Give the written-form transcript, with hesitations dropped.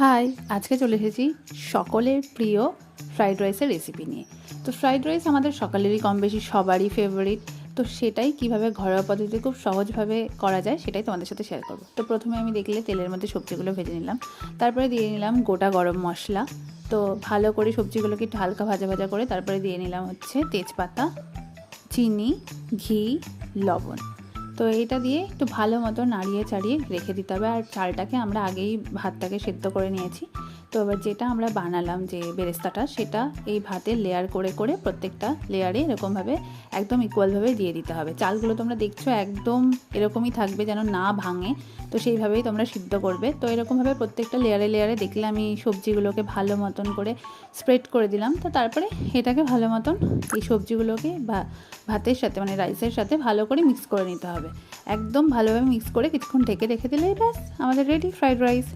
High, আজকে চলে এসেছি সকলের প্রিয় ফ্রাইড রাইসের রেসিপি নিয়ে। তো ফ্রাইড রাইস আমাদের সকালেরই কম বেশি সবারই ফেভারিট। তো সেটাই কিভাবে ঘরোয়া পদ্ধতিতে খুব সহজভাবে করা যায় সেটাই তোমাদের সাথে শেয়ার করব। তো প্রথমে আমি দেখলে তেলের মধ্যে সবজিগুলো ভেজে নিলাম, তারপরে দিয়ে নিলাম গোটা গরম মশলা। তো ভালো করে সবজিগুলোকে একটু হালকা ভাজা ভাজা করে তারপরে দিয়ে নিলাম তেজপাতা, চিনি, ঘি, লবণ। তো এইটা দিয়ে একটু ভালো মতো নাড়িয়ে চাড়িয়ে রেখে দিতে হবে। আর চালটাকে আমরা আগেই ভাতটাকে সেদ্ধ করে নিয়েছি। তো এবার যেটা আমরা বানালাম যে বেরেস্তাটা, সেটা এই ভাতের লেয়ার করে করে প্রত্যেকটা লেয়ারে এরকমভাবে একদম ইকুয়ালভাবে দিয়ে দিতে হবে। চালগুলো তোমরা দেখছো একদম এরকমই থাকবে যেন না ভাঙে, তো সেইভাবেই তোমরা সিদ্ধ করবে। তো এরকমভাবে প্রত্যেকটা লেয়ারে লেয়ারে দেখলে আমি সবজিগুলোকে ভালো মতন করে স্প্রেড করে দিলাম। তো তারপরে এটাকে ভালো মতন এই সবজিগুলোকে ভাতের সাথে মানে রাইসের সাথে ভালো করে মিক্স করে নিতে হবে। একদম ভালোভাবে মিক্স করে কিছুক্ষণ ঢেকে রেখে দিলেই ব্যাস আমাদের রেডি ফ্রাইড রাইস।